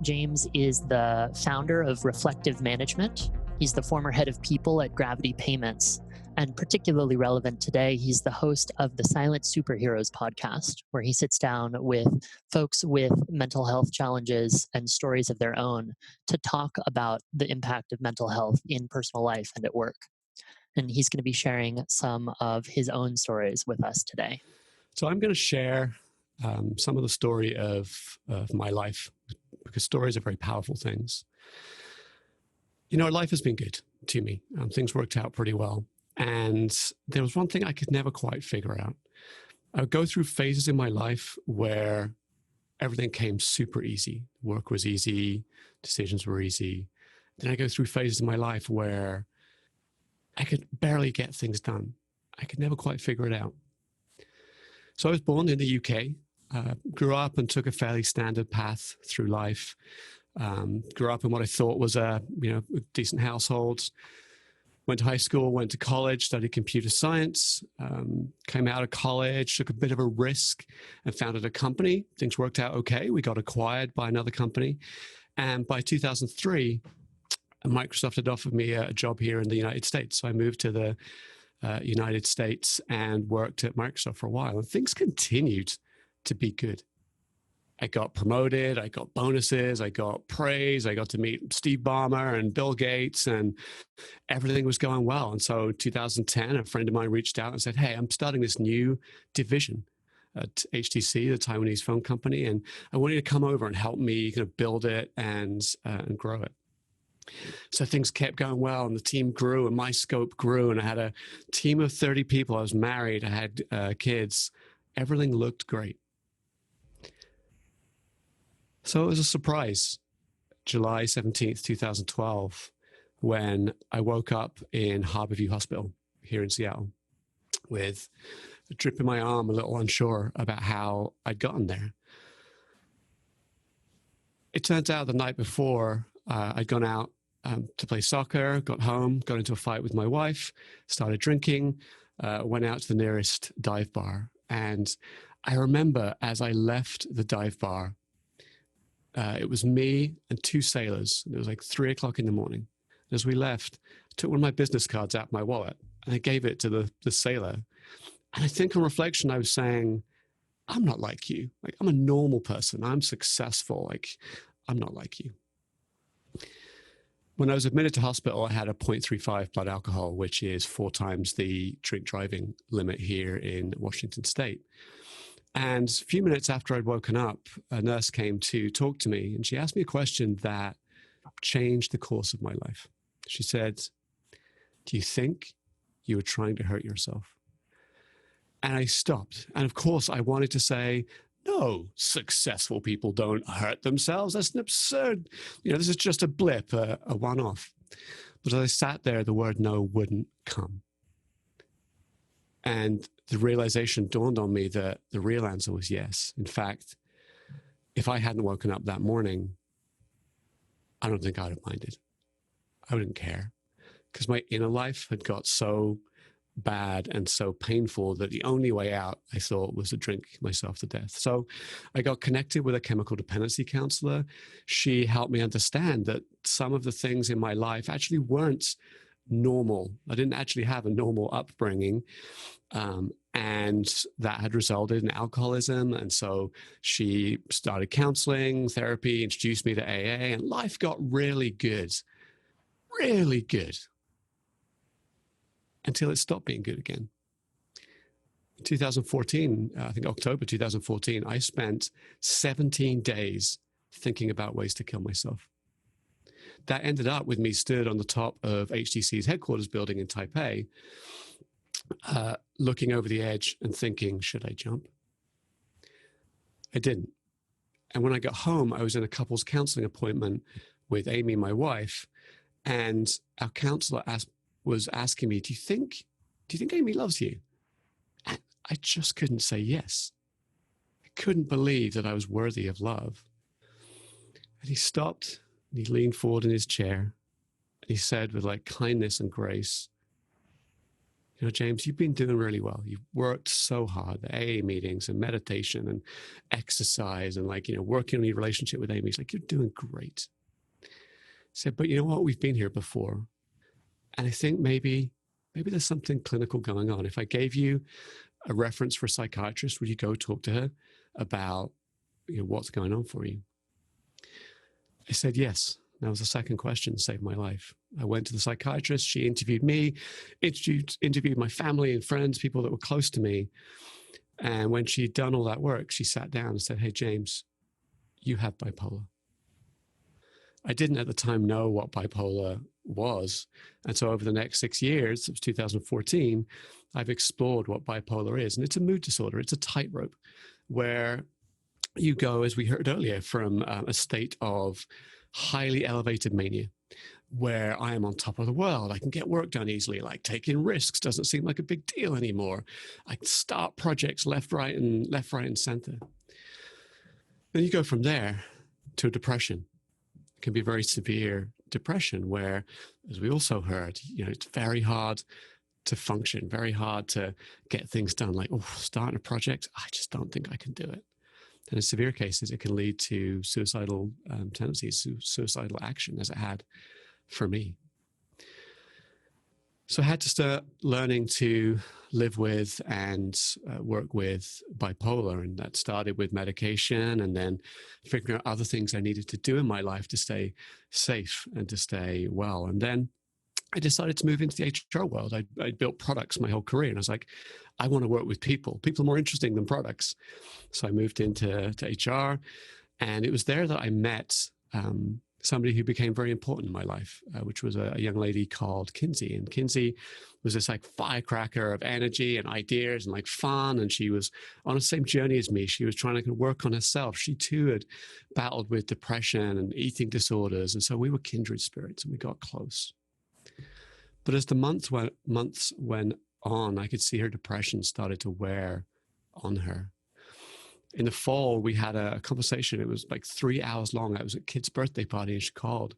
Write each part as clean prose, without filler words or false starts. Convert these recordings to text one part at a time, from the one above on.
James is the founder of Reflective Management. He's the former head of people at Gravity Payments. And particularly relevant today, he's the host of the Silent Superheroes podcast, where he sits down with folks with mental health challenges and stories of their own to talk about the impact of mental health in personal life and at work. And he's going to be sharing some of his own stories with us today. So I'm going to share some of the story of my life, because stories are very powerful things. You know, life has been good to me. Things worked out pretty well. And there was one thing I could never quite figure out. I would go through phases in my life where everything came super easy. Work was easy, decisions were easy. Then I go through phases in my life where I could barely get things done. I could never quite figure it out. So I was born in the UK, grew up and took a fairly standard path through life. Grew up in what I thought was a decent household. Went to high school, went to college, studied computer science, came out of college, took a bit of a risk and founded a company. Things worked out okay. We got acquired by another company. And by 2003, Microsoft had offered me a job here in the United States. So I moved to the United States and worked at Microsoft for a while. And things continued to be good. I got promoted, I got bonuses, I got praise, I got to meet Steve Ballmer and Bill Gates, and everything was going well. And so in 2010, a friend of mine reached out and said, hey, I'm starting this new division at HTC, the Taiwanese phone company, and I want you to come over and help me kind of build it and grow it. So things kept going well, and the team grew, and my scope grew, and I had a team of 30 people. I was married, I had kids. Everything looked great. So it was a surprise, July 17th, 2012, when I woke up in Harborview Hospital here in Seattle with a drip in my arm, a little unsure about how I'd gotten there. It turns out the night before, I'd gone out to play soccer, got home, got into a fight with my wife, started drinking, went out to the nearest dive bar. And I remember as I left the dive bar, it was me and two sailors. It was like 3 o'clock in the morning. As we left, I took one of my business cards out of my wallet and I gave it to the sailor. And I think on reflection, I was saying, I'm not like you. Like, I'm a normal person. I'm successful. Like, I'm not like you. When I was admitted to hospital, I had a 0.35 blood alcohol, which is 4 times the drink driving limit here in Washington State. And a few minutes after I'd woken up, a nurse came to talk to me, and she asked me a question that changed the course of my life. She said, do you think you were trying to hurt yourself? And I stopped. And of course, I wanted to say, no, successful people don't hurt themselves. That's an absurd, this is just a blip, a one-off. But as I sat there, the word no wouldn't come. And the realization dawned on me that the real answer was yes. In fact, if I hadn't woken up that morning, I don't think I would have minded. I wouldn't care, because my inner life had got so bad and so painful that the only way out, I thought, was to drink myself to death. So I got connected with a chemical dependency counselor. She helped me understand that some of the things in my life actually weren't normal. I didn't actually have a normal upbringing. And that had resulted in alcoholism. And so she started counseling, therapy, introduced me to AA, and life got really good, until it stopped being good again. In 2014, I think October 2014, I spent 17 days thinking about ways to kill myself. That ended up with me stood on the top of HTC's headquarters building in Taipei, looking over the edge and thinking, should I jump? I didn't. And when I got home, I was in a couples counseling appointment with Amy, my wife, and our counselor was asking me, do you think Amy loves you? And I just couldn't say yes. I couldn't believe that I was worthy of love. And he stopped and he leaned forward in his chair and he said with like kindness and grace, James, you've been doing really well. You've worked so hard, the AA meetings and meditation and exercise and working on your relationship with Amy. It's like, you're doing great. I said, but you know what? We've been here before. And I think maybe there's something clinical going on. If I gave you a reference for a psychiatrist, would you go talk to her about what's going on for you? I said, yes. That was the second question, saved my life. I went to the psychiatrist. She interviewed me, interviewed my family and friends, people that were close to me. And when she'd done all that work, she sat down and said, hey, James, you have bipolar. I didn't at the time know what bipolar was. And so over the next 6 years, it was 2014, I've explored what bipolar is. And it's a mood disorder. It's a tightrope where you go, as we heard earlier, from a state of highly elevated mania, where I am on top of the world. I can get work done easily, like taking risks doesn't seem like a big deal anymore. I can start projects left, right, and center. Then you go from there to a depression. It can be a very severe depression where, as we also heard, it's very hard to function, very hard to get things done. Like, starting a project, I just don't think I can do it. And in severe cases, it can lead to suicidal tendencies, suicidal action, as it had for me. So I had to start learning to live with and work with bipolar. And that started with medication and then figuring out other things I needed to do in my life to stay safe and to stay well. And then I decided to move into the HR world. I built products my whole career. And I was like, I want to work with people. People are more interesting than products. So I moved into HR. And it was there that I met somebody who became very important in my life, which was a young lady called Kinsey. And Kinsey was this firecracker of energy and ideas and fun. And she was on the same journey as me. She was trying to work on herself. She too had battled with depression and eating disorders. And so we were kindred spirits and we got close. But as the months went on, I could see her depression started to wear on her. In the fall, we had a conversation. It was 3 hours long. I was at a kid's birthday party and she called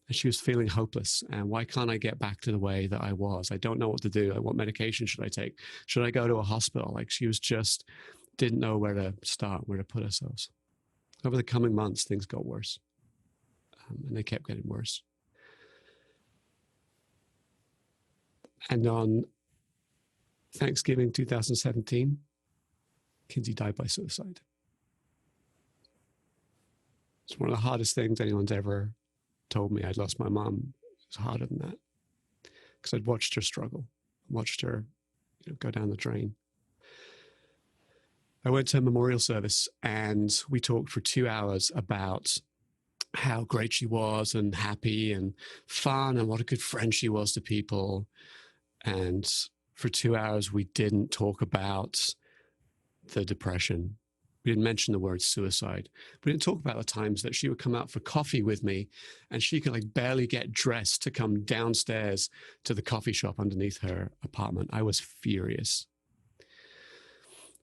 and she was feeling hopeless. And why can't I get back to the way that I was? I don't know what to do. What medication should I take? Should I go to a hospital? She was just didn't know where to start, where to put ourselves. Over the coming months, things got worse. And they kept getting worse. And on Thanksgiving 2017, Kinsey died by suicide. It's one of the hardest things anyone's ever told me. I'd lost my mom. It was harder than that because I'd watched her struggle, watched her go down the drain. I went to a memorial service and we talked for 2 hours about how great she was and happy and fun and what a good friend she was to people. And for 2 hours, we didn't talk about the depression. We didn't mention the word suicide. We didn't talk about the times that she would come out for coffee with me and she could barely get dressed to come downstairs to the coffee shop underneath her apartment. I was furious.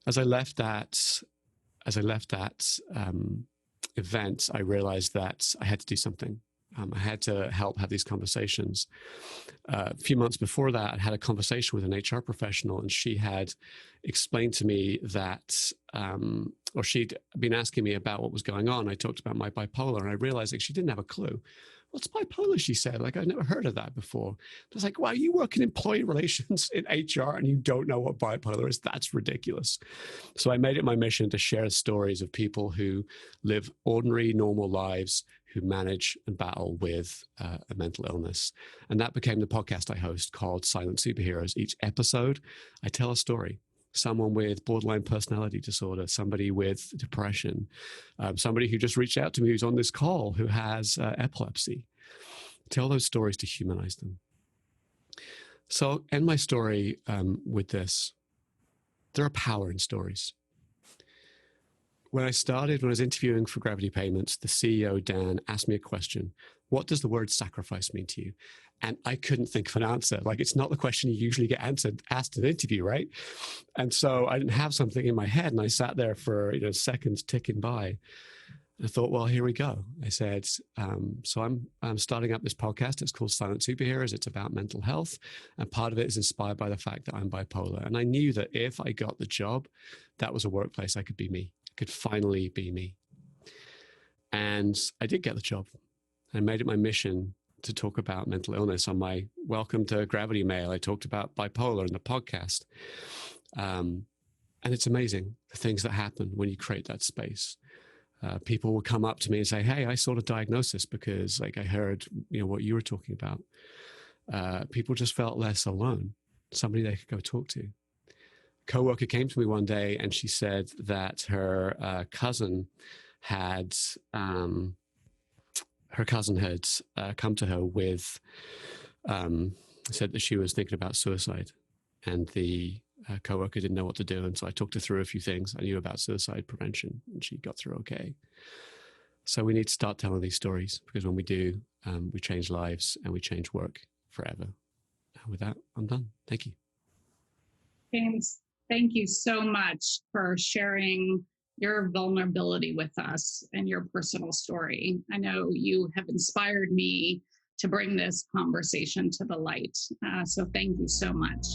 As I left that event, I realized that I had to do something. I had to help have these conversations. A few months before that, I had a conversation with an HR professional, and she had explained to me that, or she'd been asking me about what was going on. I talked about my bipolar, and I realized she didn't have a clue. What's bipolar? She said, I'd never heard of that before. I was like, wow, you work in employee relations in HR and you don't know what bipolar is? That's ridiculous. So I made it my mission to share stories of people who live ordinary, normal lives, who manage and battle with a mental illness. And that became the podcast I host called Silent Superheroes. Each episode, I tell a story. Someone with borderline personality disorder, somebody with depression, somebody who just reached out to me who's on this call who has epilepsy. Tell those stories to humanize them. So I'll end my story with this. There are power in stories. When I was interviewing for Gravity Payments, the CEO, Dan, asked me a question. What does the word sacrifice mean to you? And I couldn't think of an answer. It's not the question you usually get asked in an interview, right? And so I didn't have something in my head, and I sat there for seconds ticking by. I thought, well, here we go. I said, so I'm starting up this podcast. It's called Silent Superheroes. It's about mental health. And part of it is inspired by the fact that I'm bipolar. And I knew that if I got the job, that was a workplace I could be me. I could finally be me. And I did get the job. I made it my mission to talk about mental illness. On my Welcome to Gravity mail, I talked about bipolar in the podcast. And it's amazing the things that happen when you create that space. People will come up to me and say, hey, I sought a diagnosis because like I heard, what you were talking about. People just felt less alone, somebody they could go talk to. A coworker came to me one day and she said that her cousin had come to her with, said that she was thinking about suicide, and the coworker didn't know what to do. And so I talked her through a few things I knew about suicide prevention, and she got through okay. So we need to start telling these stories, because when we do, we change lives and we change work forever. And with that, I'm done. Thank you. James, thank you so much for sharing your vulnerability with us and your personal story. I know you have inspired me to bring this conversation to the light. So thank you so much.